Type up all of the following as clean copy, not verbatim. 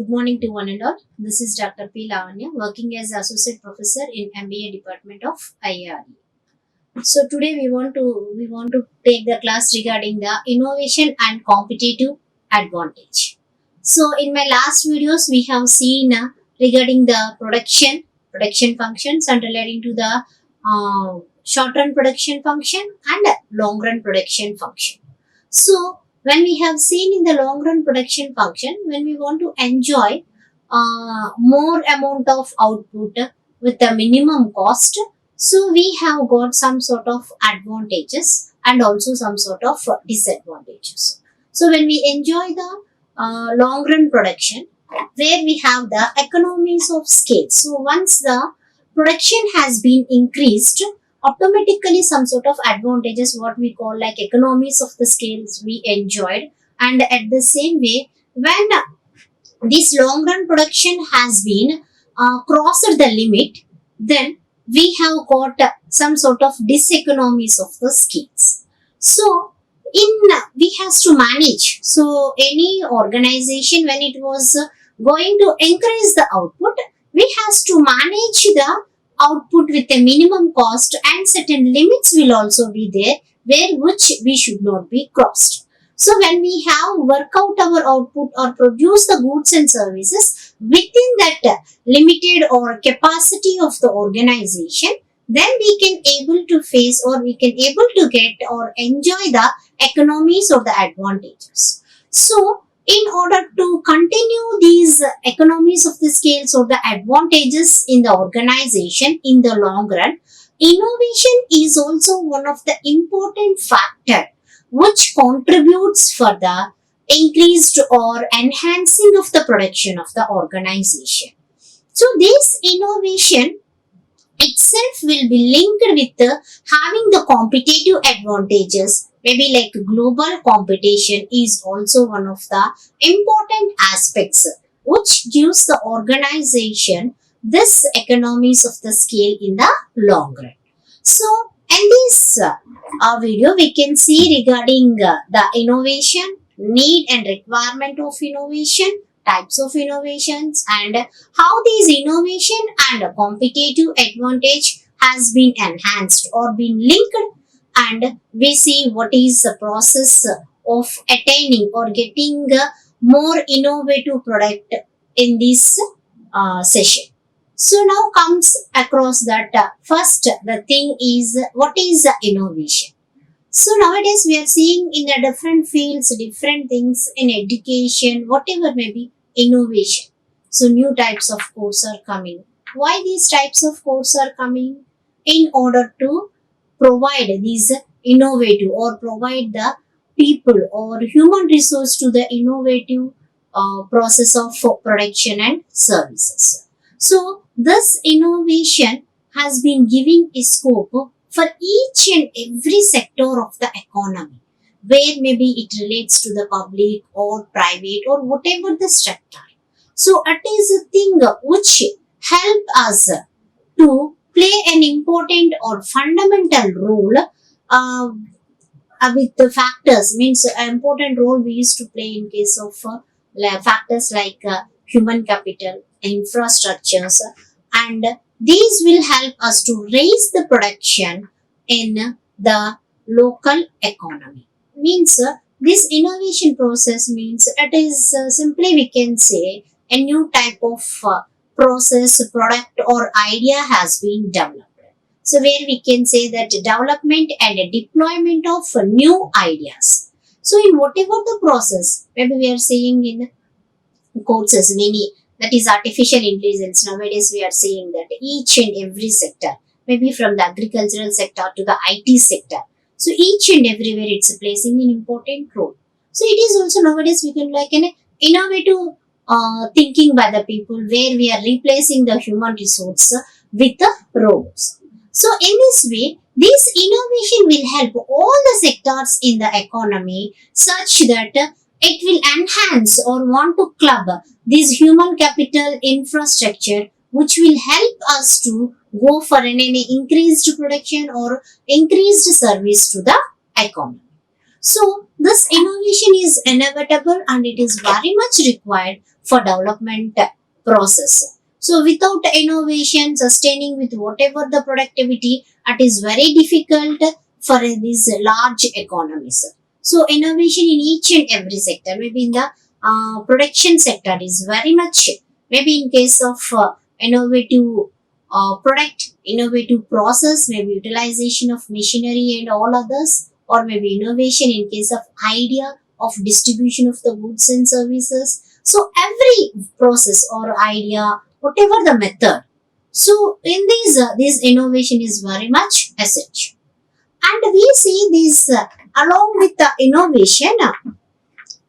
Good morning to one and all. This is Dr. P. Lavanya, working as Associate Professor in MBA Department of IARE. So today we want to take the class regarding the innovation and competitive advantage. So in my last videos we have seen regarding the production functions and relating to the short run production function and long run production function. So when we have seen in the long run production function, when we want to enjoy more amount of output with the minimum cost, so we have got some sort of advantages and also some sort of disadvantages. So when we enjoy the long run production, where we have the economies of scale. So once the production has been increased, automatically some sort of advantages, what we call like economies of the scales, we enjoyed. And at the same way, when this long run production has been crossed the limit, then we have got some sort of diseconomies of the scales. So in we has to manage. So any organization, when it was going to increase the output, we has to manage the output with a minimum cost, and certain limits will also be there where which we should not be crossed. So when we have work out our output or produce the goods and services within that limited or capacity of the organization, then we can able to face or we can able to get or enjoy the economies or the advantages. So in order to continue these economies of the scales or the advantages in the organization in the long run, innovation is also one of the important factor which contributes for the increased or enhancing of the production of the organization. So this innovation itself will be linked with having the competitive advantages. Maybe like global competition is also one of the important aspects which gives the organization this economies of the scale in the long run. So in this video we can see regarding the innovation, need and requirement of innovation, types of innovations, and how these innovation and competitive advantage has been enhanced or been linked, and we see what is the process of attaining or getting more innovative product in this session. So now comes across that first the thing is what is innovation. So nowadays we are seeing in the different fields, different things in education, whatever may be innovation. So new types of courses are coming. Why these types of courses are coming? In order to provide these innovative or provide the people or human resource to the innovative process of production and services. So this innovation has been giving a scope for each and every sector of the economy, where maybe it relates to the public or private or whatever the sector. So it is a thing which help us to play an important or fundamental role with the factors, means an important role we used to play in case of factors like human capital, infrastructures, and these will help us to raise the production in the local economy. Means this innovation process means it is simply we can say a new type of process, product or idea has been developed. So where we can say that development and deployment of new ideas. So in whatever the process, maybe we are saying in courses many, that is artificial intelligence. Nowadays we are seeing that each and every sector, maybe from the agricultural sector to the IT sector. So each and everywhere it's placing an important role. So it is also nowadays we can like an innovative thinking by the people, where we are replacing the human resource with the robots. So in this way, this innovation will help all the sectors in the economy such that it will enhance or want to club this human capital infrastructure, which will help us to go for any increased production or increased service to the economy. So this innovation is inevitable and it is very much required for development process. So without innovation sustaining with whatever the productivity, it is very difficult for these large economies. So innovation in each and every sector, maybe in the production sector is very much, maybe in case of innovative product, innovative process, maybe utilization of machinery and all others, or maybe innovation in case of idea of distribution of the goods and services. So every process or idea, whatever the method. So in this innovation is very much essential. And we see this along with the innovation,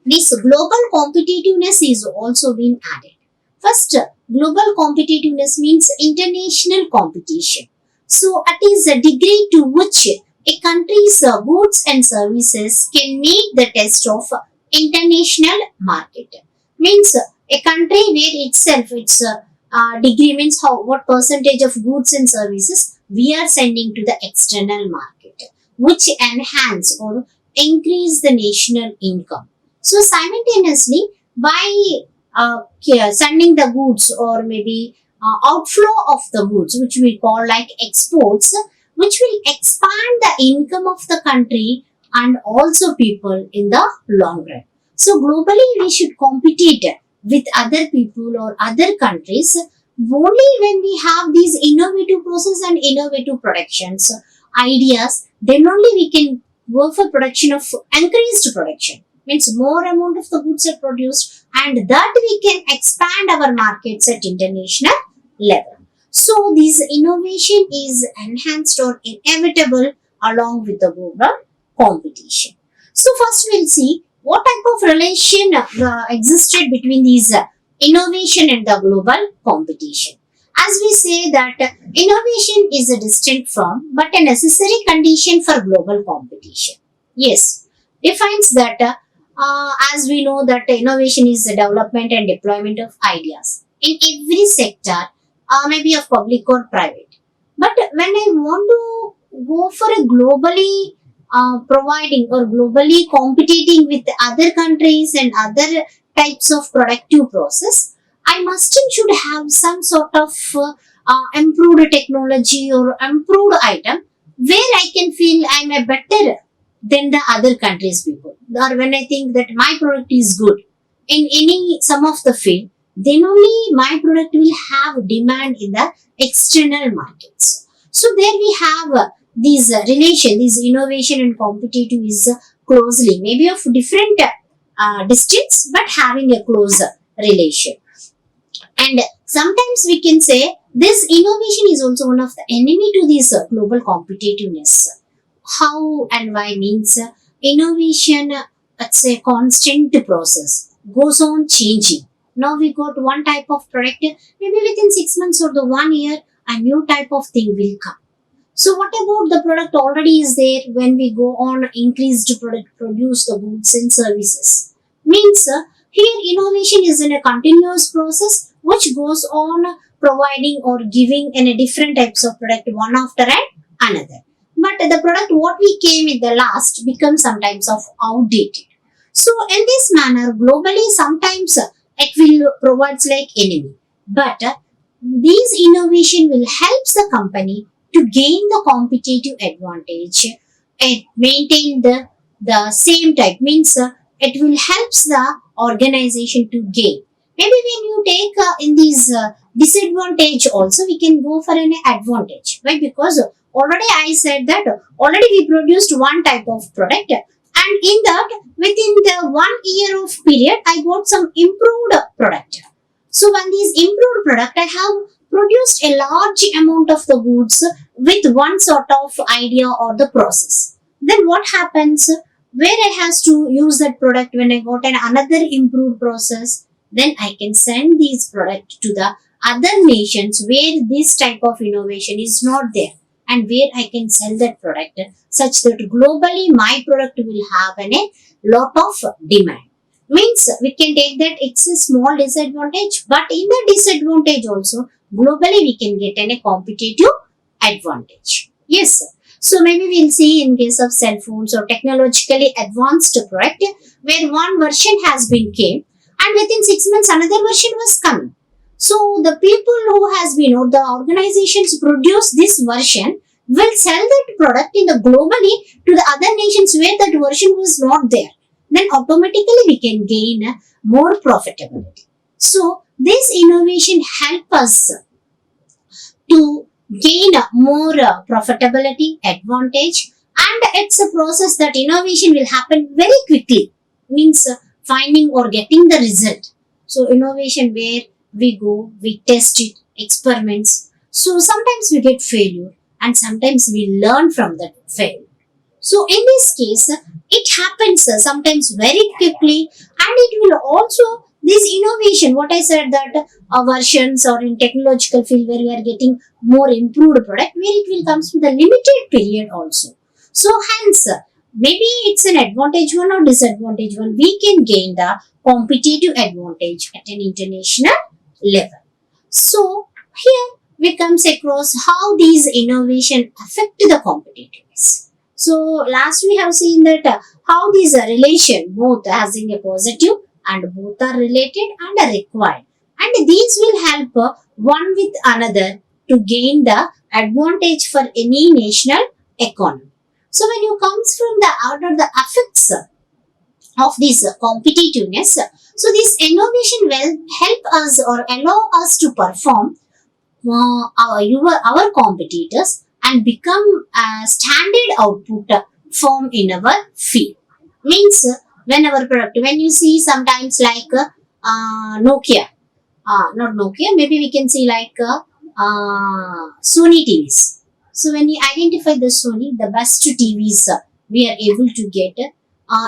this global competitiveness is also being added. First, global competitiveness means international competition. So, it is a degree to which a country's goods and services can meet the test of international market. Means a country where itself its degree means how what percentage of goods and services we are sending to the external market, which enhance or increase the national income. So simultaneously, by sending the goods or maybe outflow of the goods, which we call like exports, which will expand the income of the country and also people in the long run. So globally, we should compete with other people or other countries only when we have these innovative process and innovative productions ideas. Then only we can go for production of increased production, means more amount of the goods are produced, and that we can expand our markets at international level. So this innovation is enhanced or inevitable along with the global competition. So first we'll see what type of relation existed between these innovation and the global competition. As we say that innovation is a distinct from but a necessary condition for global competition. Yes, defines that as we know that innovation is the development and deployment of ideas in every sector, maybe of public or private. But when I want to go for a globally providing or globally competing with other countries and other types of productive process, I must and should have some sort of improved technology or improved item where I can feel I'm a better than the other countries people. Or when I think that my product is good in any some of the field, then only my product will have demand in the external markets. So there we have these relation, these innovation and competitive is closely, maybe of different distance, but having a close relation. And sometimes we can say this innovation is also one of the enemy to this global competitiveness. How and why means innovation, it's a constant process, goes on changing. Now we got one type of product, maybe within 6 months or the 1 year, a new type of thing will come. So what about the product already is there when we go on increased product, produce the goods and services? Means here innovation is in a continuous process which goes on providing or giving in a different types of product one after another. But the product what we came in the last becomes sometimes of outdated. So in this manner, globally sometimes it will provides like enemy. But these innovation will helps the company to gain the competitive advantage and maintain the same type. Means it will helps the organization to gain. Maybe when you take in these disadvantage also, we can go for an advantage. Why? Because already I said that already we produced one type of product, and in that within the 1 year of period I got some improved product. So when these improved product, I have produced a large amount of the goods with one sort of idea or the process. Then what happens where I has to use that product when I got another improved process? Then I can send these products to the other nations where this type of innovation is not there, and where I can sell that product such that globally my product will have a lot of demand. Means we can take that it's a small disadvantage, but in the disadvantage also globally we can get a competitive advantage. Yes. So maybe we'll see in case of cell phones or technologically advanced product where one version has been came, and within 6 months another version was coming. So the people who has been, or the organizations produce this version, will sell that product in the globally to the other nations where that version was not there. Then automatically we can gain more profitability. So this innovation help us to gain more profitability advantage, and it's a process that innovation will happen very quickly, means finding or getting the result. So innovation where we go, we test it, experiments, so sometimes we get failure and sometimes we learn from that failure. So in this case, it happens sometimes very quickly, and it will also this innovation. What I said that versions or in technological field where we are getting more improved product, where it will comes with a limited period also. So hence, maybe it's an advantage one or disadvantage one. We can gain the competitive advantage at an international level. So here we comes across how these innovation affect the competitiveness. So last we have seen that how these relation both having a positive and both are related and are required, and these will help one with another to gain the advantage for any national economy. So when you comes from the order the effects of this competitiveness, so this innovation will help us or allow us to perform our competitors and become a standard output form in our field. Means when our product, when you see sometimes like Nokia, not Nokia, maybe we can see like Sony TVs. So when you identify the Sony, the best TVs we are able to get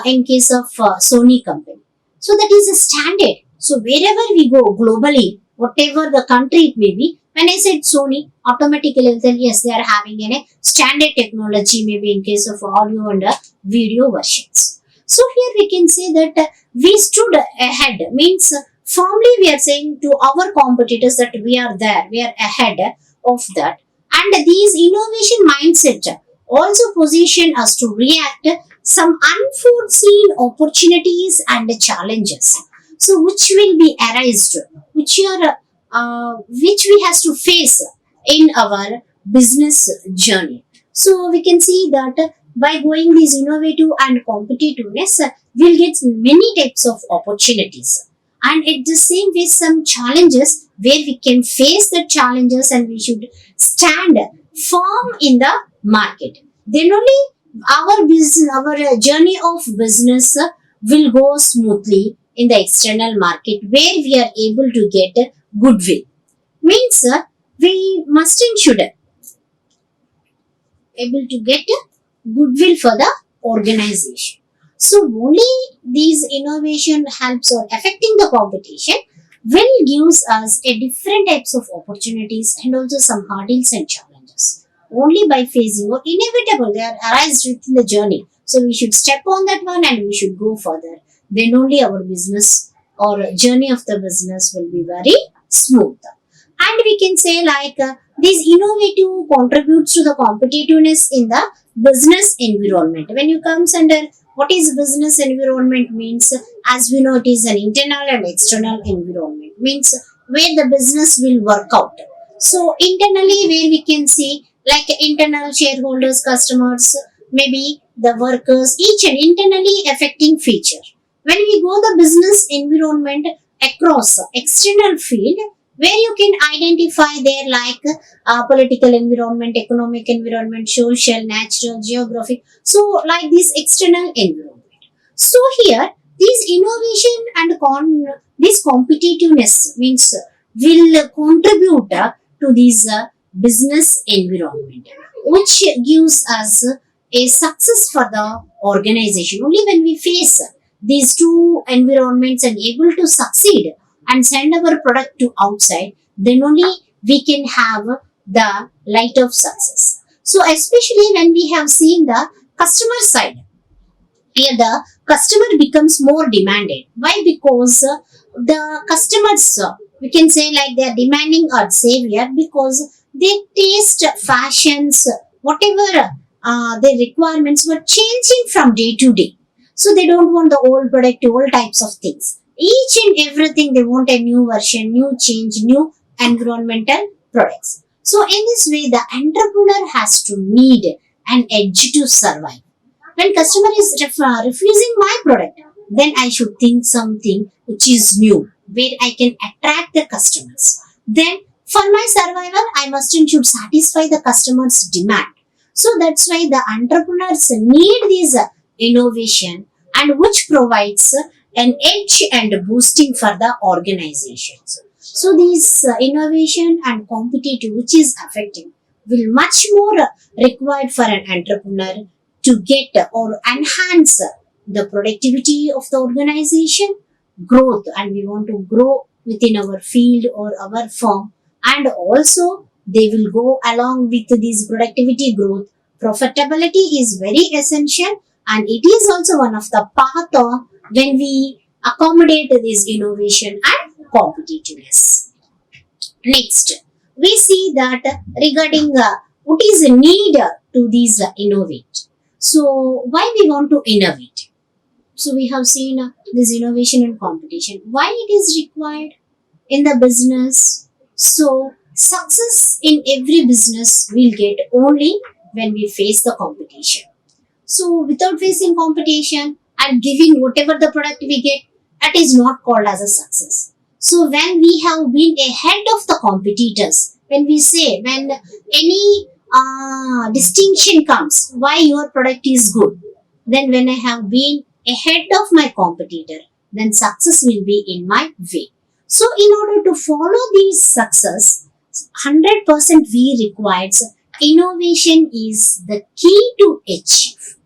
in case of Sony company. So that is a standard. So wherever we go globally, whatever the country it may be, when I said Sony, automatically I'll tell yes, they are having a standard technology, maybe in case of audio and video versions. So here we can say that we stood ahead, means firmly we are saying to our competitors that we are there, we are ahead of that. And these innovation mindset also position us to react some unforeseen opportunities and challenges. So which will be arised, which we has to face in our business journey. So we can see that by going these innovative and competitiveness, we'll get many types of opportunities. And at the same way, some challenges where we can face the challenges and we should stand firm in the market. Then only our business, our journey of business will go smoothly in the external market where we are able to get goodwill. Means we must and should able to get goodwill for the organization. So only these innovation helps or affecting the competition will gives us a different types of opportunities and also some hurdles and challenges. Only by facing or inevitable they are arise within the journey. So we should step on that one and we should go further. Then only our business or journey of the business will be very smooth. And we can say like these innovative contributes to the competitiveness in the business environment. When you comes under what is business environment means, as we know it is an internal and external environment, means where the business will work out. So internally where we can see like internal shareholders, customers, maybe the workers, each and internally affecting feature. When we go the business environment across external field, where you can identify there like political environment, economic environment, social, natural, geographic. So like this external environment. So here these innovation and this competitiveness means will contribute to this business environment, which gives us a success for the organization. Only when we face these two environments and able to succeed and send our product to outside, then only we can have the light of success. So especially when we have seen the customer side, here the customer becomes more demanded. Why? Because the customers, we can say like they are demanding our savior because they taste fashions, whatever their requirements were changing from day to day. So they don't want the old product, old types of things. each and everything they want a new version, new change, new environmental products. So in this way, the entrepreneur has to need an edge to survive. When customer is refusing my product, then I should think something which is new, where I can attract the customers. Then for my survival, I must and should satisfy the customer's demand. So that's why the entrepreneurs need this innovation, and which provides an edge and boosting for the organizations. So this innovation and competitive, which is effective, will much more required for an entrepreneur to get or enhance the productivity of the organization, growth, and we want to grow within our field or our firm, and also they will go along with this productivity growth. Profitability is very essential, and it is also one of the path of when we accommodate this innovation and competitiveness. Next, we see that regarding what is the need to these innovate. So, why we want to innovate? So, we have seen this innovation and competition. Why it is required in the business? So, success in every business will get only when we face the competition. So, without facing competition and giving whatever the product we get, that is not called as a success. So, when we have been ahead of the competitors, when we say, when any distinction comes, why your product is good, then when I have been ahead of my competitor, then success will be in my way. So, in order to follow this success, 100% we requires innovation is the key to achieve.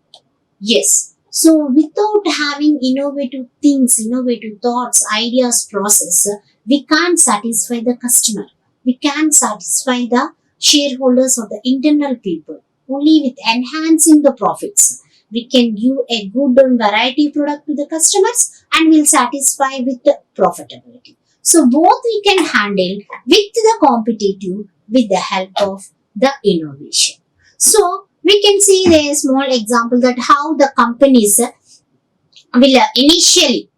Yes. So without having innovative things, innovative thoughts, ideas, process, we can't satisfy the customer. We can't satisfy the shareholders or the internal people. Only with enhancing the profits, we can give a good and variety product to the customers and will satisfy with the profitability. So both we can handle with the competitive with the help of the innovation. So we can see there a small example that how the companies will initially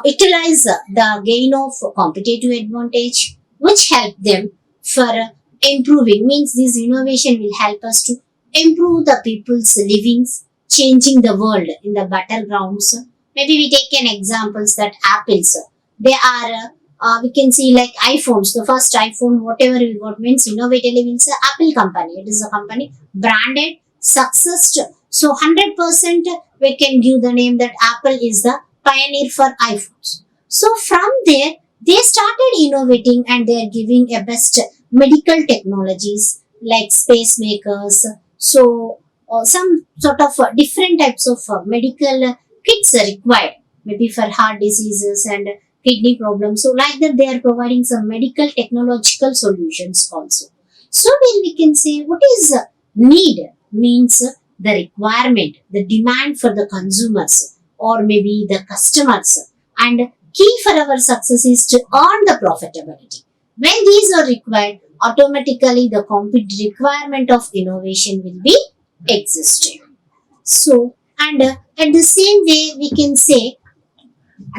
utilize the gain of competitive advantage, which help them for improving. Means this innovation will help us to improve the people's livings, changing the world in the battlegrounds. Maybe we take an examples that Apple's they are we can see like iPhones. The first iPhone, whatever we got means innovatively means Apple company. It is a company branded, success. So 100% we can give the name that Apple is the pioneer for iPhones. So from there they started innovating and they are giving a best medical technologies like space makers. So some sort of different types of medical kits are required, maybe for heart diseases and kidney problems. So like that they are providing some medical technological solutions also. So when we can say what is need means the requirement, the demand for the consumers or maybe the customers, and key for our success is to earn the profitability. When these are required, automatically the requirement of innovation will be existing. So and at the same way we can say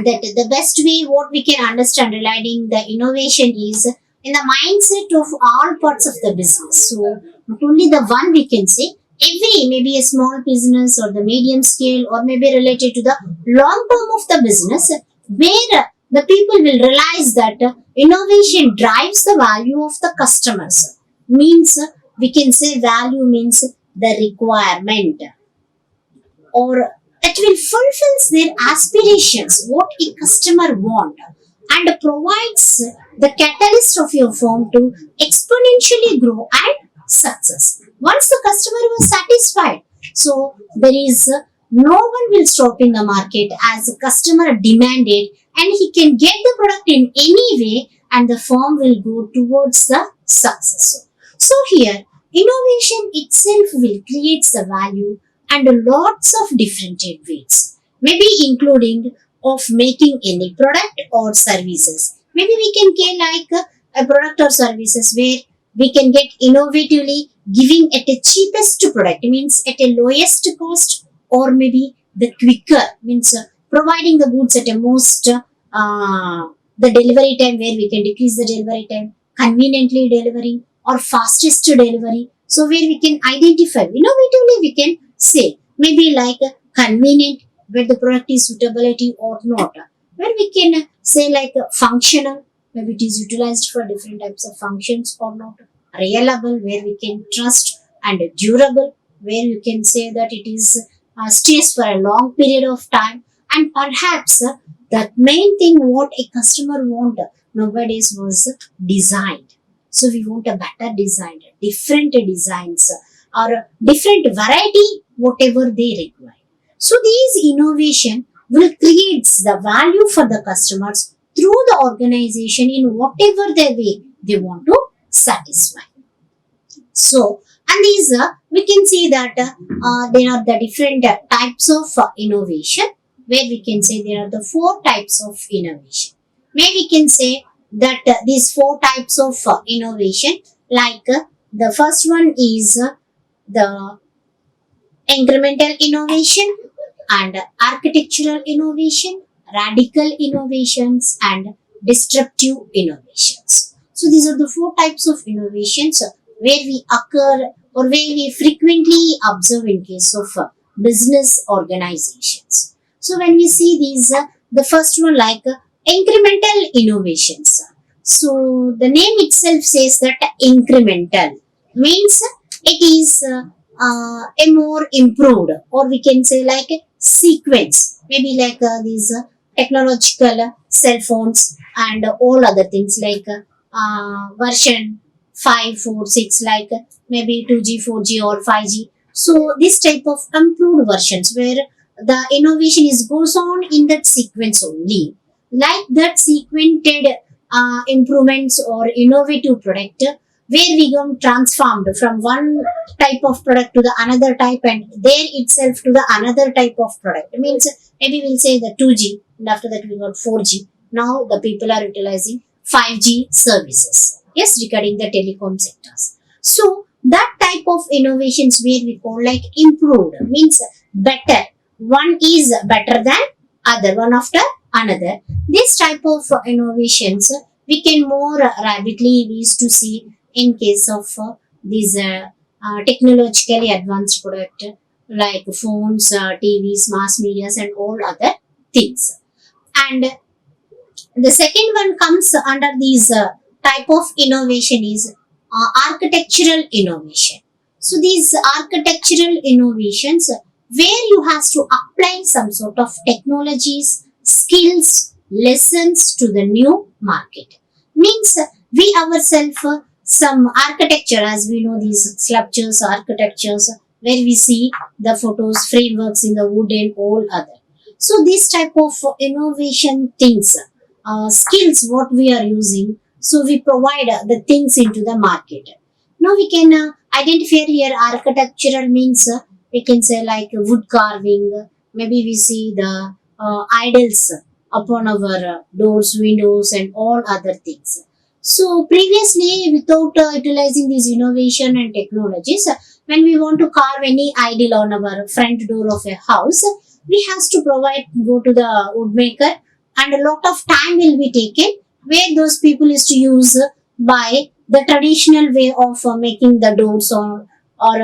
that the best way what we can understand regarding the innovation is in the mindset of all parts of the business. So not only the one we can say, every maybe a small business or the medium scale or maybe related to the long term of the business, where the people will realize that innovation drives the value of the customers. Means we can say value means the requirement, or that will fulfills their aspirations, what a customer want, and provides the catalyst of your firm to exponentially grow and success. Once the customer was satisfied, so there is no one will stop in the market as the customer demanded, and he can get the product in any way, and the firm will go towards the success. So here, innovation itself will create the value and lots of different ways, maybe including of making any product or services. Maybe we can get like a product or services where we can get innovatively giving at a cheapest product, means at a lowest cost, or maybe the quicker, means providing the goods at a most the delivery time where we can decrease the delivery time, conveniently delivering or fastest delivery. So where we can identify innovatively, we can say maybe like convenient where the product is suitability or not, where we can say like functional, maybe it is utilized for different types of functions or not, reliable where we can trust, and durable where you can say that it is stays for a long period of time. And perhaps the main thing what a customer want nowadays was designed. So we want a better design, different designs, or different variety whatever they require. So these innovation will create the value for the customers through the organization in whatever the way they want to satisfy. So, and these we can see that there are the different types of innovation, where we can say there are the four types of innovation. Maybe we can say that these four types of innovation, like the first one is the incremental innovation and architectural innovation, radical innovations, and disruptive innovations. So these are the four types of innovations where we occur or where we frequently observe in case of business organizations. So when we see these, the first one like incremental innovations. So the name itself says that incremental means it is a more improved, or we can say like a sequence, maybe like these technological cell phones and all other things like version 5 4 6, like maybe 2G 4G or 5G. So this type of improved versions where the innovation is goes on in that sequence only, like that sequented improvements or innovative product where we go transformed from one type of product to the another type, and there itself to the another type of product. It means maybe we'll say the 2G and after that we got 4G. Now the people are utilizing 5G services. Yes, regarding the telecom sectors. So that type of innovations where we call like improved means better. One is better than other, one after another. This type of innovations we can more rapidly we used to see in case of these technologically advanced product like phones, TVs, mass medias, and all other things. And the second one comes under these type of innovation is architectural innovation. So these architectural innovations where you have to apply some sort of technologies, skills, lessons to the new market. Means we ourselves some architecture, as we know these sculptures, architectures where we see the photos, frameworks in the wood and all other. So this type of innovation things, skills what we are using, so we provide the things into the market. Now we can identify here architectural means we can say like wood carving, maybe we see the idols upon our doors, windows, and all other things. So previously, without utilizing these innovation and technologies, when we want to carve any idol on our front door of a house, we have to provide go to the woodmaker, and a lot of time will be taken where those people is to use by the traditional way of making the doors or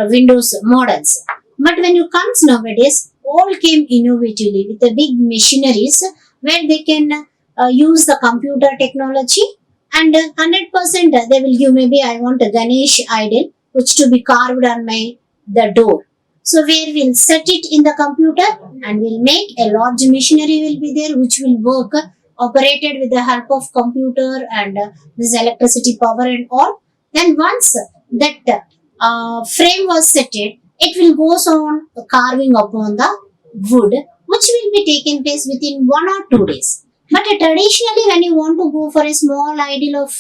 windows models. But when you comes nowadays, all came innovatively with the big machineries where they can use the computer technology, and 100% they will give maybe I want a Ganesh idol which to be carved on my the door. So where we'll set it in the computer and we'll make a large machinery will be there which will work operated with the help of computer and this electricity power and all. Then once that frame was set it will goes on carving upon the wood which will be taken place within 1 or 2 days. But traditionally, when you want to go for a small idol of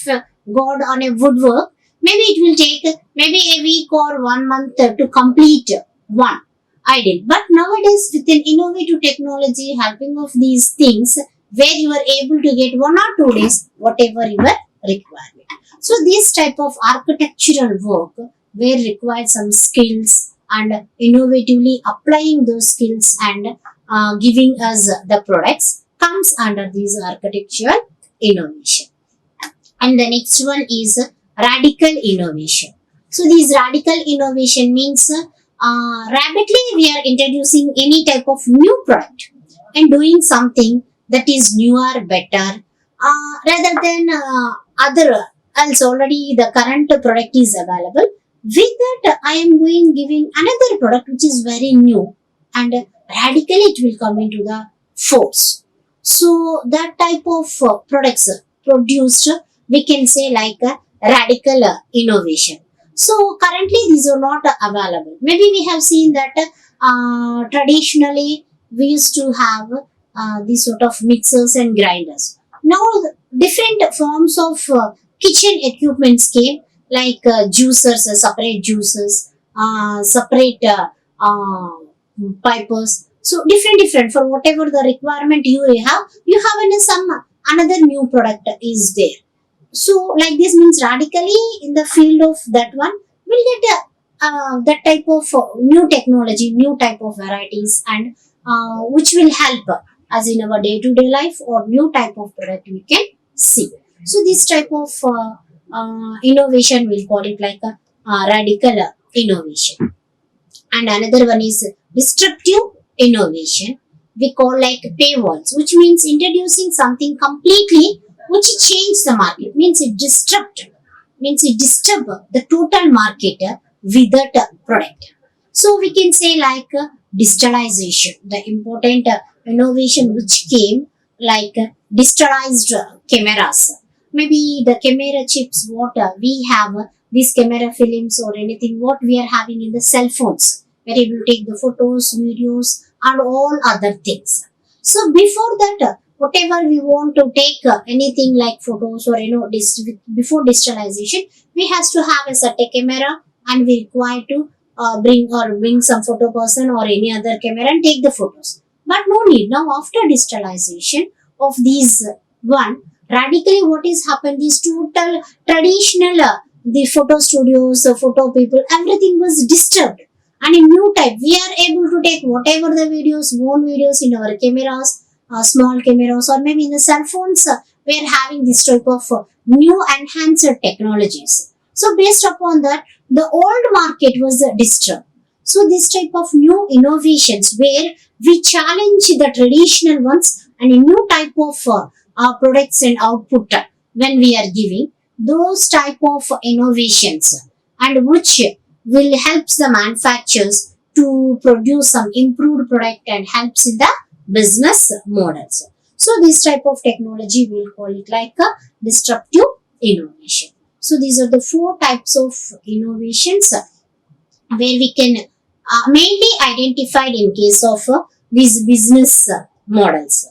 God on a woodwork, maybe it will take maybe a week or 1 month to complete one idol. But nowadays, with an innovative technology helping of these things, where you are able to get 1 or 2 days, whatever your requirement. So this type of architectural work where required some skills and innovatively applying those skills and giving us the products comes under this architectural innovation. And the next one is radical innovation. So this radical innovation means rapidly we are introducing any type of new product and doing something that is newer, better, rather than other else already the current product is available. With that, I am giving another product which is very new and radically it will come into the force. So that type of products produced, we can say like a radical innovation. So currently these are not available. Maybe we have seen that traditionally we used to have these sort of mixers and grinders. Now different forms of kitchen equipments came like juicers, separate juicers, separate pipers. So different for whatever the requirement you have in some another new product is there. So like this means radically in the field of that one we'll get that type of new technology, new type of varieties, and which will help as in our day-to-day life or new type of product we can see. So this type of innovation we'll call it like a radical innovation. And another one is disruptive innovation. We call like paywalls, which means introducing something completely which change the market. Means it disturb the total market with that product. So we can say like digitalization, the important innovation which came like digitalized cameras. Maybe the camera chips what we have, these camera films or anything what we are having in the cell phones. We're able to take the photos, videos and all other things. So before that, whatever we want to take anything like photos or before digitalization, we has to have a certain camera and we require to bring some photo person or any other camera and take the photos. But no need now after digitalization of these one radically what is happened is total traditional the photo studios, photo people, everything was disturbed. And in new type, we are able to take whatever the videos, own videos in our cameras, small cameras, or maybe in the cell phones. We are having this type of new enhanced technologies. So based upon that, the old market was disturbed. So this type of new innovations where we challenge the traditional ones and a new type of products and output when we are giving those type of innovations and which will help the manufacturers to produce some improved product and helps in the business models. So this type of technology we'll call it like a disruptive innovation. So these are the four types of innovations where we can mainly identified in case of these business models.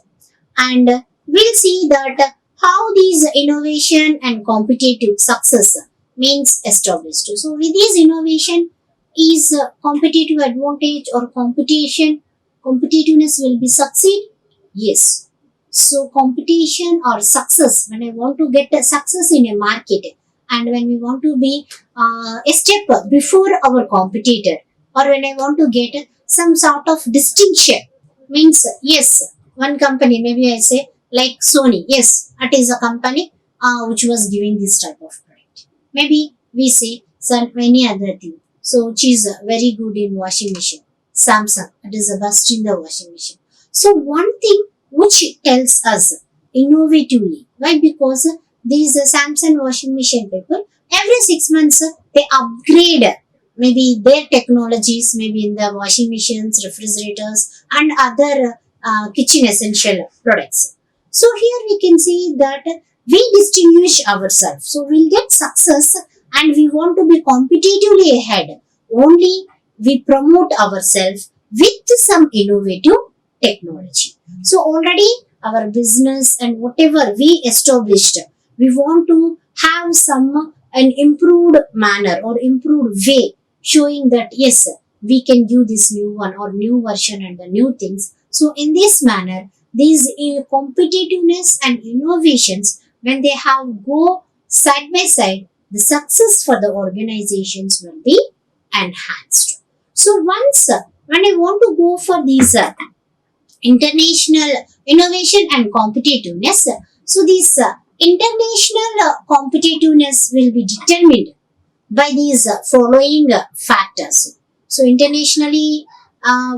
And we'll see that how these innovation and competitive success means established. So with this innovation is competitive advantage or competitiveness will be succeed? Yes. So competition or success, when I want to get a success in a market and when we want to be a step before our competitor or when I want to get some sort of distinction means yes, one company, maybe I say like Sony, yes, it is a company which was giving this type of product. Maybe we say some many other thing. So which is very good in washing machine. Samsung, it is the best in the washing machine. So one thing which tells us innovatively, why? Because these Samsung washing machine people every 6 months they upgrade maybe their technologies, maybe in the washing machines, refrigerators, and other kitchen essential products. So here we can see that we distinguish ourselves. So we'll get success and we want to be competitively ahead. Only we promote ourselves with some innovative technology. So already our business and whatever we established, we want to have some an improved manner or improved way showing that yes, we can do this new one or new version and the new things. So in this manner, these competitiveness and innovations, when they have go side by side, the success for the organizations will be enhanced. So once when I want to go for these international innovation and competitiveness. So this international competitiveness will be determined by these following factors. So internationally,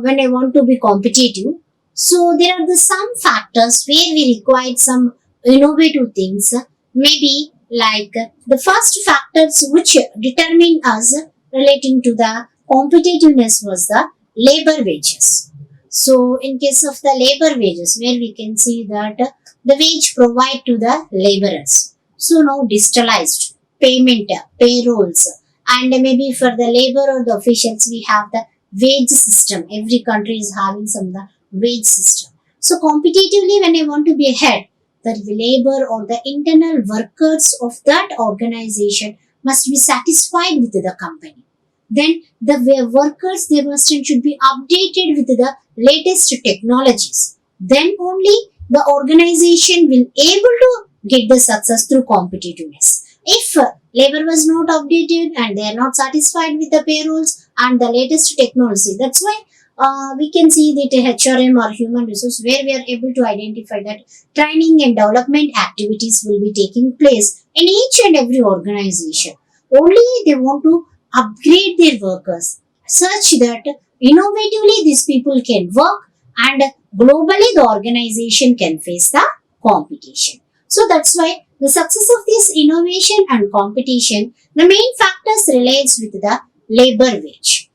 when I want to be competitive, so there are the some factors where we require some innovative things. Maybe like the first factors which determine us relating to the competitiveness was the labor wages. So in case of the labor wages, where we can see that the wage provide to the laborers. So now digitalized payment, payrolls, and maybe for the labor or the officials, we have the wage system. Every country is having some the wage system. So competitively, when I want to be ahead, the labor or the internal workers of that organization must be satisfied with the company. Then the workers they must and should be updated with the latest technologies. Then only the organization will able to get the success through competitiveness. If labor was not updated and they are not satisfied with the payrolls and the latest technology, that's why we can see that HRM or human resource where we are able to identify that training and development activities will be taking place in each and every organization. Only they want to upgrade their workers such that innovatively these people can work and globally the organization can face the competition. So that's why the success of this innovation and competition, the main factors relates with the labor wage.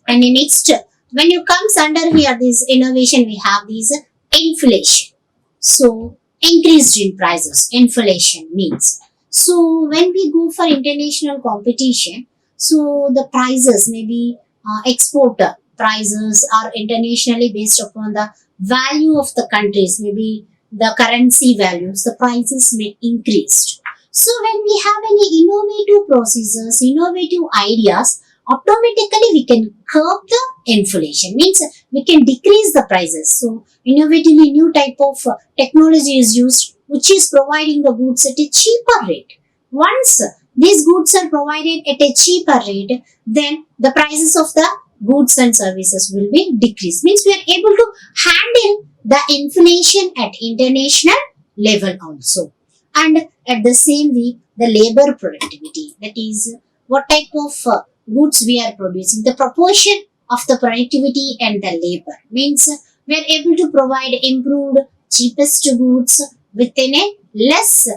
And in next, when you comes under here this innovation, we have these inflation. So increased in prices, inflation means. So when we go for international competition, so the prices maybe exporter prices are internationally based upon the value of the countries, maybe the currency values, the prices may increase. So when we have any innovative processes, innovative ideas, automatically we can curb the inflation, means we can decrease the prices. So innovatively new type of technology is used which is providing the goods at a cheaper rate. Once these goods are provided at a cheaper rate, then the prices of the goods and services will be decreased, means we are able to handle the inflation at international level also. And at the same way the labor productivity, that is what type of goods we are producing, the proportion of the productivity and the labor, means we are able to provide improved cheapest goods within a less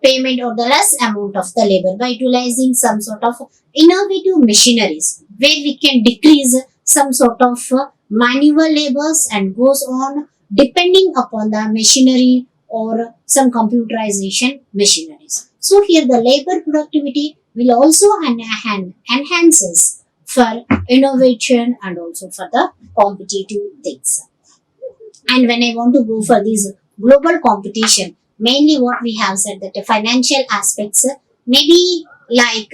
payment or the less amount of the labor by utilizing some sort of innovative machineries where we can decrease some sort of manual labors and goes on depending upon the machinery or some computerization machineries. So here the labor productivity will also enhances for innovation and also for the competitive things. And when I want to go for this global competition, mainly what we have said that the financial aspects maybe like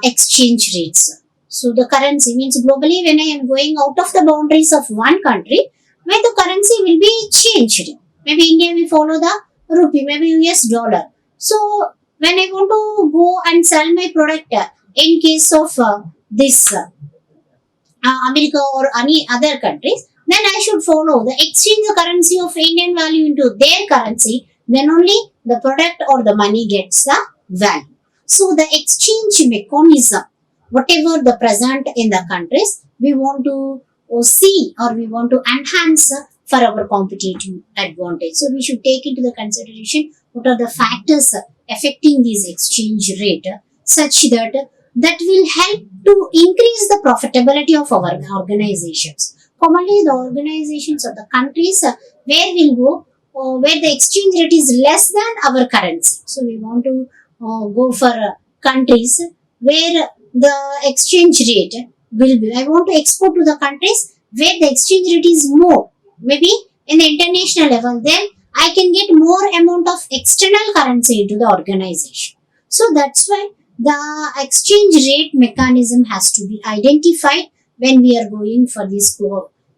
exchange rates. So the currency means globally when I am going out of the boundaries of one country, where the currency will be changed. Maybe India will follow the rupee, maybe US dollar. So when I want to go and sell my product in case of this America or any other countries, then I should follow the exchange the currency of Indian value into their currency. Then only the product or the money gets the value. So the exchange mechanism, whatever the present in the countries, we want to see or we want to enhance for our competitive advantage. So we should take into the consideration what are the factors affecting these exchange rate such that that will help to increase the profitability of our organizations. Commonly, the organizations or the countries where we'll go, where the exchange rate is less than our currency. So we want to go for countries where the exchange rate will be. I want to export to the countries where the exchange rate is more. Maybe in the international level, then I can get more amount of external currency into the organization. So that's why the exchange rate mechanism has to be identified when we are going for this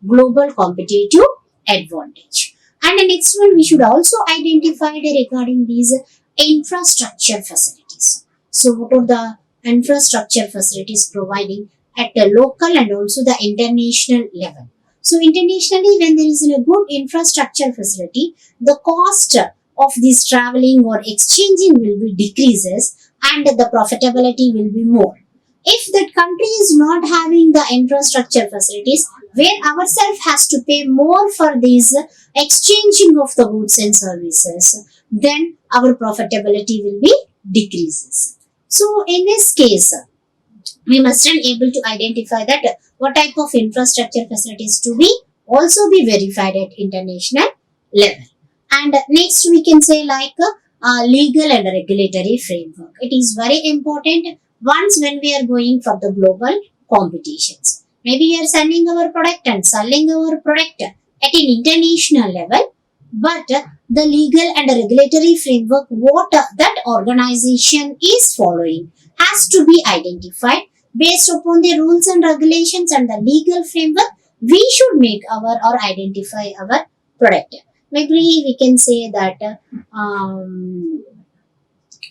global competitive advantage. And the next one, we should also identify regarding these infrastructure facilities. So what are the infrastructure facilities providing at the local and also the international level? So internationally, when there is a good infrastructure facility, the cost of this traveling or exchanging will be decreases and the profitability will be more. If that country is not having the infrastructure facilities, where ourselves has to pay more for these exchanging of the goods and services, then our profitability will be decreases. So in this case, we must be able to identify that what type of infrastructure facilities to be also be verified at international level. And next we can say like legal and regulatory framework. It is very important once when we are going for the global competitions. Maybe we are sending our product and selling our product at an international level, but the legal and regulatory framework what that organization is following has to be identified. Based upon the rules and regulations and the legal framework, we should make our or identify our product. Maybe we can say that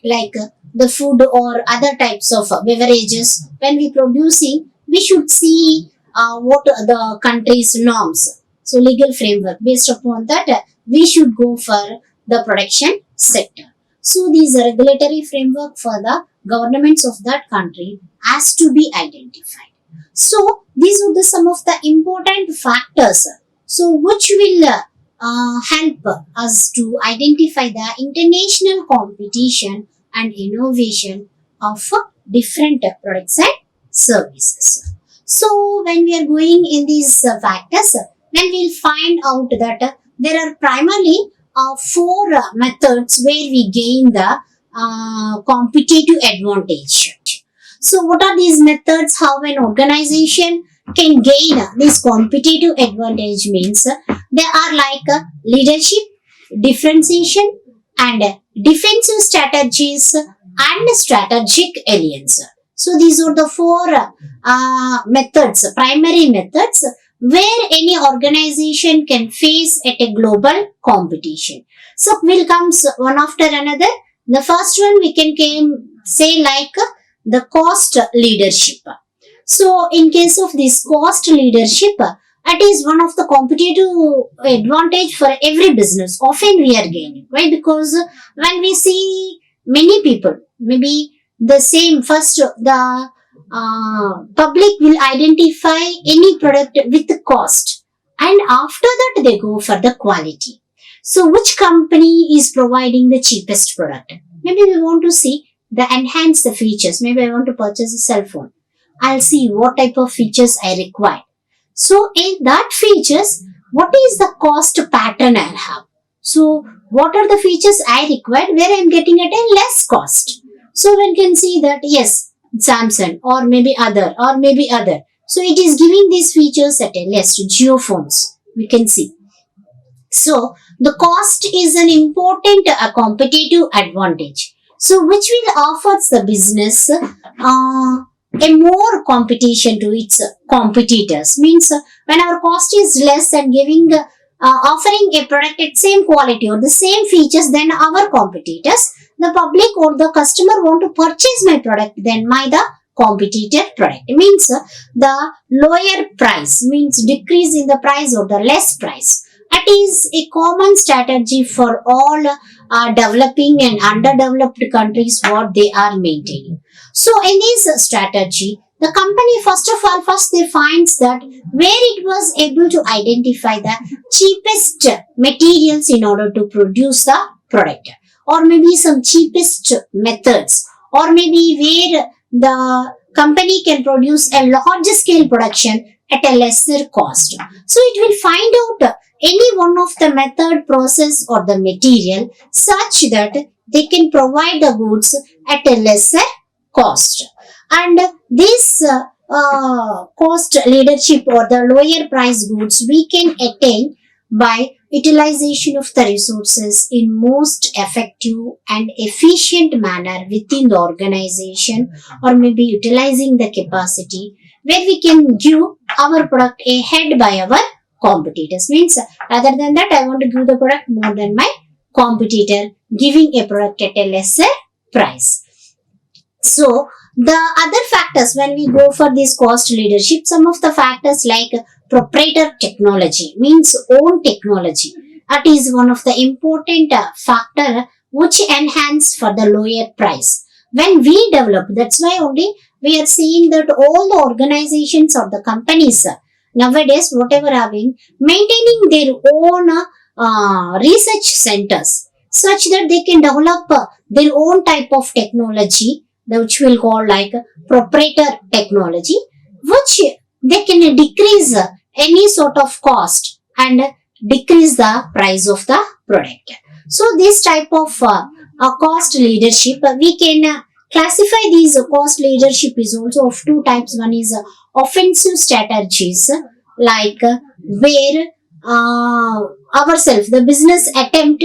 like the food or other types of beverages, when we producing, we should see what the country's norms. So legal framework, based upon that, we should go for the production sector. So these regulatory framework for the governments of that country has to be identified. So these are the some of the important factors. So which will help us to identify the international competition and innovation of different products and services. So when we are going in these factors, then we'll find out that there are primarily four methods where we gain the competitive advantage. So what are these methods? How an organization can gain this competitive advantage means they are like leadership, differentiation, and defensive strategies and strategic alliance. So these are the four methods, primary methods where any organization can face at a global competition. So will comes one after another. The first one we can say like the cost leadership. So in case of this cost leadership, it is one of the competitive advantage for every business. Often we are gaining, right? Because when we see many people, maybe the same first the public will identify any product with the cost, and after that they go for the quality. So which company is providing the cheapest product? Maybe we want to see the enhanced features. Maybe I want to purchase a cell phone. I'll see what type of features I require. So in that features, what is the cost pattern I'll have? So what are the features I require where I'm getting at a less cost? So one can see that yes, Samsung or maybe other. So it is giving these features at a less. Jio phones, we can see. So the cost is an important competitive advantage. So which will offers the business a more competition to its competitors. Means when our cost is less and giving offering a product at same quality or the same features than our competitors, the public or the customer want to purchase my product than the competitor product. Means the lower price means decrease in the price or the less price. It is a common strategy for all developing and underdeveloped countries what they are maintaining. So in this strategy, the company first they finds that where it was able to identify the cheapest materials in order to produce the product, or maybe some cheapest methods, or maybe where the company can produce a large scale production at a lesser cost. So it will find out any one of the method, process or the material such that they can provide the goods at a lesser cost. And this cost leadership or the lower price goods we can attain by utilization of the resources in most effective and efficient manner within the organization, or maybe utilizing the capacity where we can give our product ahead by our competitors. Means rather than that I want to give the product more than my competitor, giving a product at a lesser price. So the other factors when we go for this cost leadership, some of the factors like proprietor technology, means own technology. That is one of the important factor which enhance for the lower price. When we develop, that's why only we are seeing that all the organizations or the companies nowadays, whatever having, maintaining their own research centers such that they can develop their own type of technology, which we'll call like proprietor technology, which they can decrease any sort of cost and decrease the price of the product. So this type of cost leadership, we can classify these cost leadership is also of two types. One is offensive strategies, like where ourselves, the business attempt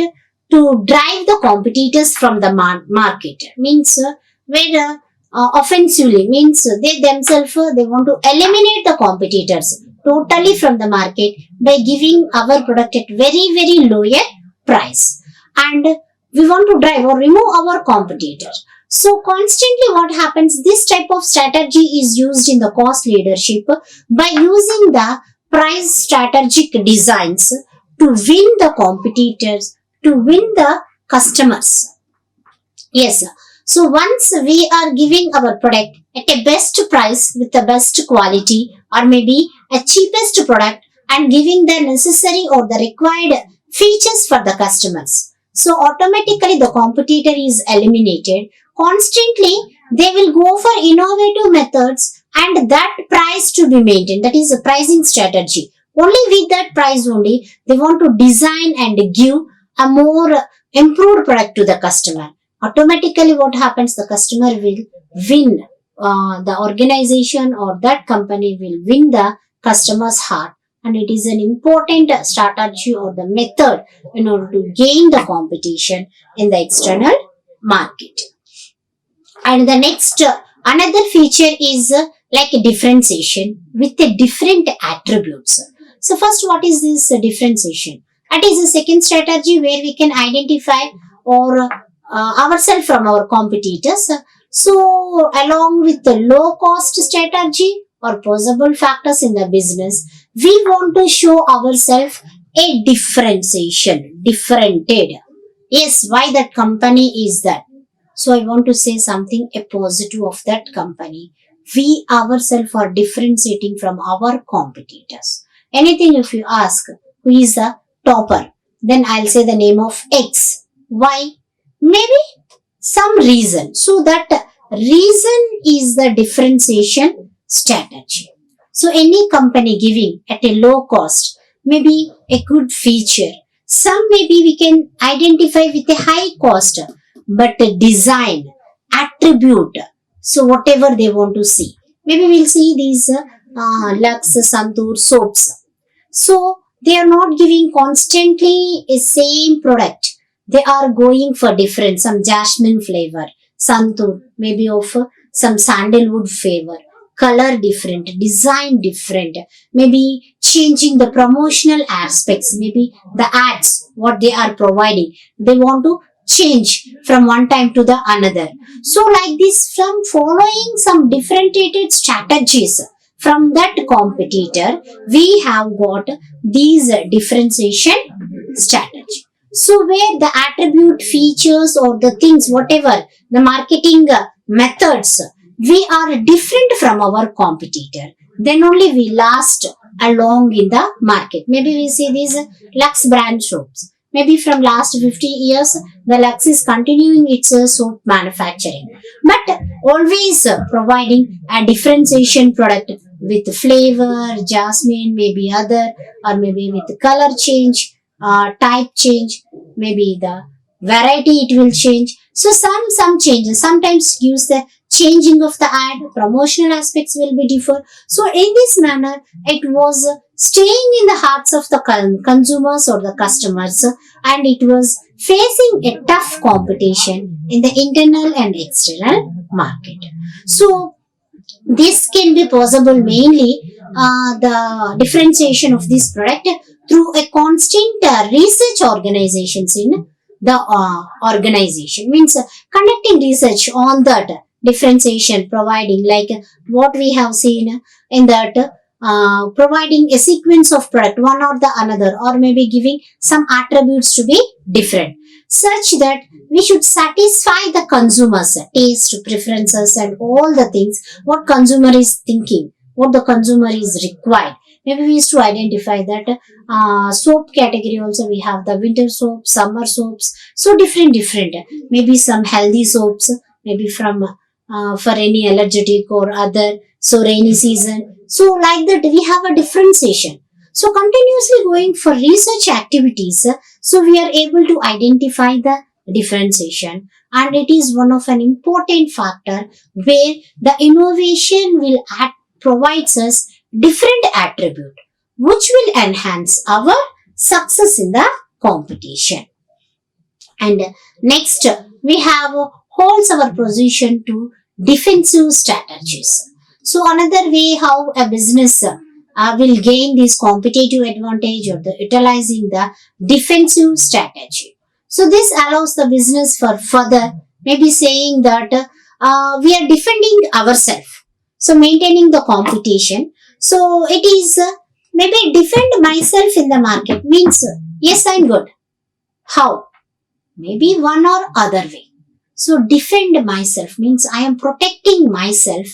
to drive the competitors from the market, means where offensively, means they themselves they want to eliminate the competitors totally from the market by giving our product at very lower price, and we want to drive or remove our competitor. So constantly what happens, this type of strategy is used in the cost leadership by using the price strategic designs to win the competitors, to win the customers. Yes. So once we are giving our product at a best price with the best quality, or maybe a cheapest product, and giving the necessary or the required features for the customers, so automatically the competitor is eliminated. Constantly they will go for innovative methods and that price to be maintained. That is a pricing strategy. Only with that price only they want to design and give a more improved product to the customer. Automatically what happens, the customer will win, the organization or that company will win the customer's heart, and it is an important strategy or the method in order to gain the competition in the external market. And the next another feature is like a differentiation with the different attributes. So first, what is this differentiation? That is the second strategy where we can identify or ourselves from our competitors. So along with the low cost strategy or possible factors in the business, we want to show ourselves a differentiation, differentiated. Yes, why that company is that. So I want to say something a positive of that company. We ourselves are differentiating from our competitors. Anything if you ask who is the topper, then I'll say the name of X. Why? Maybe some reason. So that reason is the differentiation strategy. So any company giving at a low cost, maybe a good feature. Some maybe we can identify with a high cost, but a design, attribute. So whatever they want to see. Maybe we'll see these Lux, Santur soaps. So they are not giving constantly a same product. They are going for different, some jasmine flavor, Santur, maybe of some sandalwood flavor, color different, design different, maybe changing the promotional aspects, maybe the ads, what they are providing. They want to change from one time to the another. So like this, from following some differentiated strategies from that competitor, we have got these differentiation strategy. So where the attribute features or the things, whatever the marketing methods, we are different from our competitor, then only we last along in the market. Maybe we see these Lux brand soaps. Maybe from last 50 years, the Lux is continuing its soap manufacturing, but always providing a differentiation product with flavor, jasmine, maybe other, or maybe with color change, type change, maybe the variety it will change. So some changes sometimes gives the changing of the ad, promotional aspects will be different. So in this manner, it was staying in the hearts of the consumers or the customers, and it was facing a tough competition in the internal and external market. So this can be possible mainly the differentiation of this product through a constant research organizations in the organization, means conducting research on that differentiation, providing like what we have seen in that providing a sequence of product, one or the another, or maybe giving some attributes to be different, such that we should satisfy the consumer's taste, preferences, and all the things what consumer is thinking, what the consumer is required. Maybe we used to identify that soap category also we have the winter soaps, summer soaps, so different. Maybe some healthy soaps, maybe from for any allergic or other, so rainy season. So like that we have a differentiation. So continuously going for research activities, so we are able to identify the differentiation, and it is one of an important factor where the innovation will provides us different attribute which will enhance our success in the competition. And next we have holds our position to defensive strategies. So another way how a business will gain this competitive advantage or the utilizing the defensive strategy. So this allows the business for further maybe saying that we are defending ourselves. So maintaining the competition. So it is maybe defend myself in the market means yes, I'm good. How? Maybe one or other way. So defend myself means I am protecting myself,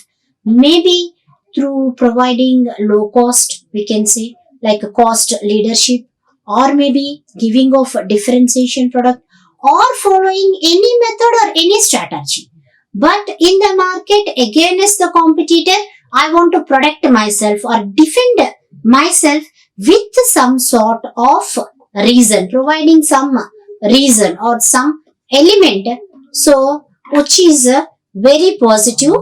maybe through providing low cost, we can say like a cost leadership, or maybe giving of a differentiation product, or following any method or any strategy. But in the market against the competitor, I want to protect myself or defend myself with some sort of reason, providing some reason or some element, so which is very positive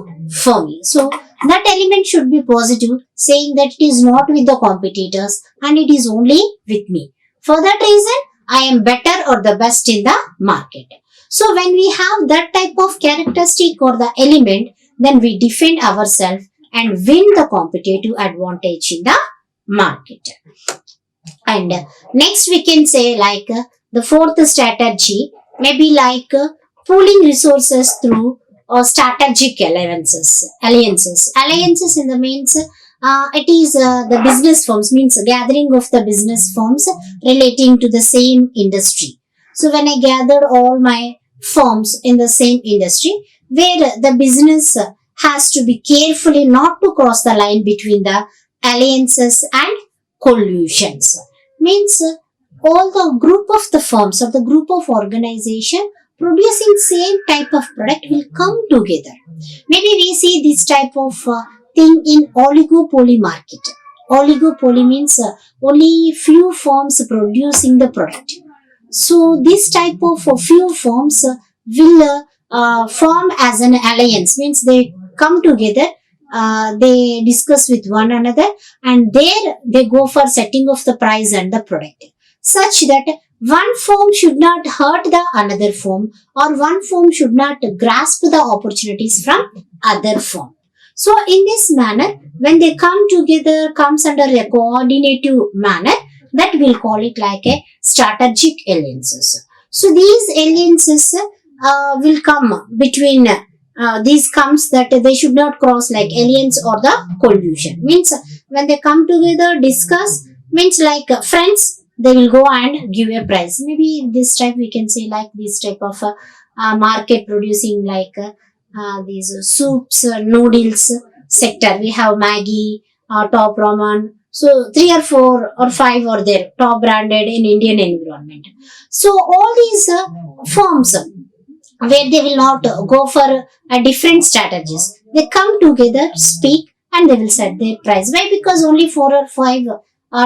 for me. So that element should be positive, saying that it is not with the competitors and it is only with me. For that reason, I am better or the best in the market. So when we have that type of characteristic or the element, then we defend ourselves and win the competitive advantage in the market. And next we can say like the fourth strategy, maybe like pooling resources through strategic alliances. Alliances in the means it is the business firms, means gathering of the business firms relating to the same industry. So when I gathered all my firms in the same industry, where the business has to be carefully not to cross the line between the alliances and collusions. Means all the group of the firms or the group of organization producing same type of product will come together. Maybe we see this type of thing in oligopoly market. Oligopoly means only few firms producing the product. So this type of few firms will form as an alliance, means they come together, they discuss with one another, and there they go for setting of the price and the product, such that one firm should not hurt the another firm, or one firm should not grasp the opportunities from other firm. So in this manner, when they come together, comes under a coordinative manner, that we'll call it like a strategic alliances. So these alliances will come between these comes that they should not cross like alliance or the collusion. Means when they come together, discuss, means like friends, they will go and give a price. Maybe this type we can say like this type of market producing like these soups, noodles sector. We have Maggi, Top Ramen. So 3 or 4 or 5 are there, top branded in Indian environment. So all these firms where they will not go for different strategies. They come together, speak, and they will set their price. Why? Because only 4 or 5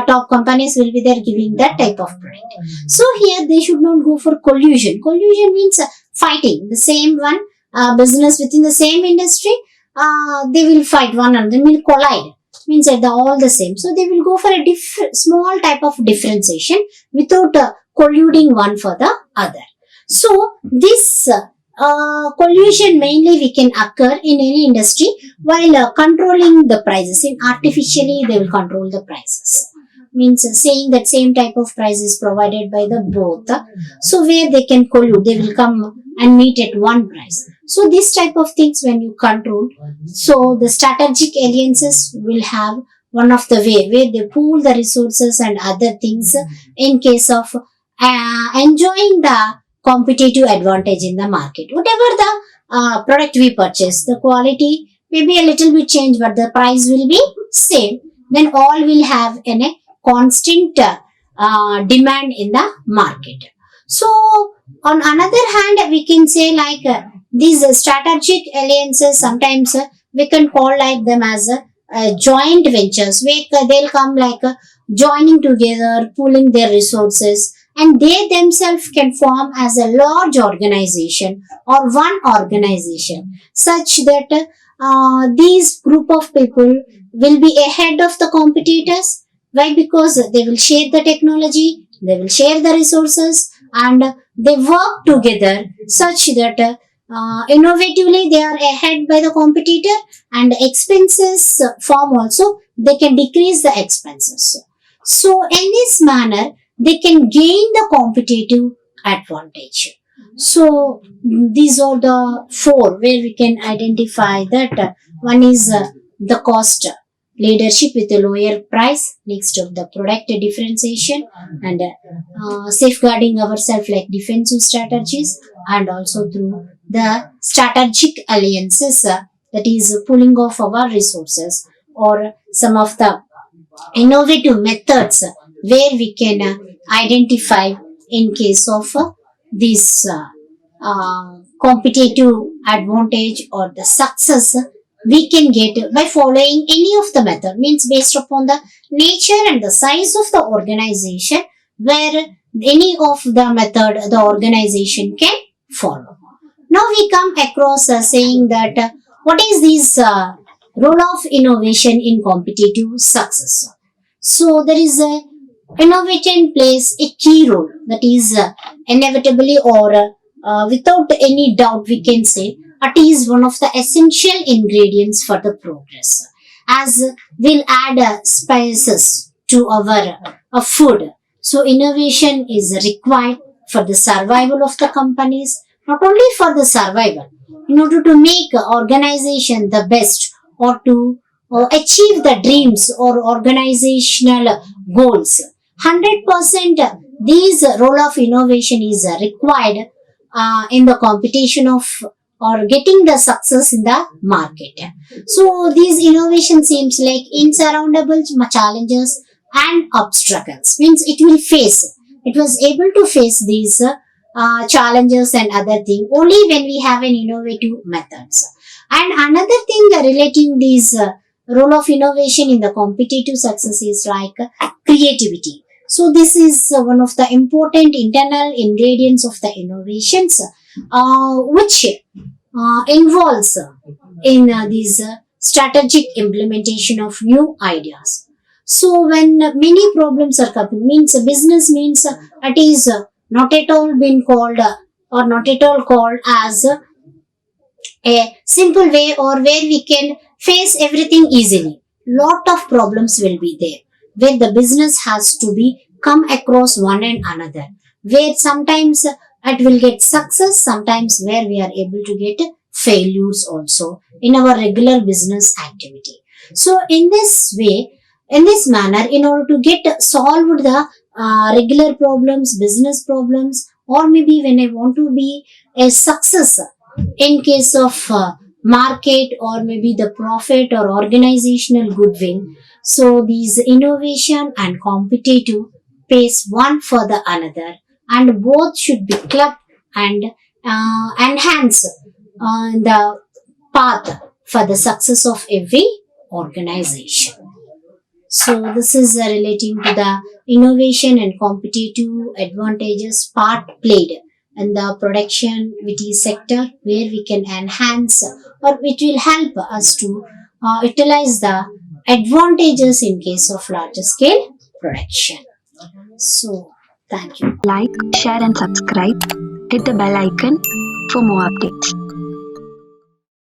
top companies will be there giving that type of product. So here they should not go for collusion. Collusion means fighting. The same one business within the same industry, they will fight one another, they will collide. Means that they're all the same. So they will go for a small type of differentiation without colluding one for the other. So this collusion mainly we can occur in any industry while controlling the prices. In artificially they will control the prices. Means saying that same type of price is provided by the both. So where they can collude, they will come and meet at one price. So this type of things when you control, so the strategic alliances will have one of the way where they pool the resources and other things in case of enjoying the competitive advantage in the market. Whatever the product we purchase, the quality may be a little bit changed, but the price will be same. Then all will have a constant demand in the market. So on another hand, we can say like these strategic alliances, sometimes we can call like them as joint ventures, where they'll come like joining together, pooling their resources, and they themselves can form as a large organization or one organization, such that these group of people will be ahead of the competitors. Why? Because they will share the technology, they will share the resources, and they work together such that innovatively they are ahead by the competitor, and expenses form also, they can decrease the expenses. So in this manner, they can gain the competitive advantage. So these are the four where we can identify that one is the cost leadership with a lower price, next of the product differentiation, and safeguarding ourselves like defensive strategies, and also through the strategic alliances, that is pulling off our resources, or some of the innovative methods where we can identify in case of this competitive advantage or the success we can get by following any of the method, means based upon the nature and the size of the organization, where any of the method the organization can follow. Now we come across saying that what is this role of innovation in competitive success. So there is a innovation plays a key role, that is inevitably or without any doubt we can say it is one of the essential ingredients for the progress, as we'll add spices to our food. So innovation is required for the survival of the companies, not only for the survival, in order to make organization the best, or to achieve the dreams or organizational goals. 100% these role of innovation is required in the competition of or getting the success in the market. So these innovation seems like insurmountable challenges and obstacles, means it was able to face these challenges and other thing only when we have an innovative methods. And another thing relating these role of innovation in the competitive success is like creativity. So this is one of the important internal ingredients of the innovations, which involves in these strategic implementation of new ideas. So when many problems are coming, means business means it is not at all been called or not at all called as a simple way or where we can face everything easily. Lot of problems will be there where the business has to be come across one and another, where sometimes it will get success, sometimes where we are able to get failures also in our regular business activity. So in this way, in this manner, in order to get solved the regular problems, business problems, or maybe when I want to be a success in case of market or maybe the profit or organizational goodwill. So these innovation and competitive pace one for the another, and both should be clubbed and enhance the path for the success of every organization. So this is relating to the innovation and competitive advantages part played in the productivity sector, where we can enhance or it will help us to utilize the advantages in case of larger scale production. So thank you. Like, share and subscribe. Hit the bell icon for more updates.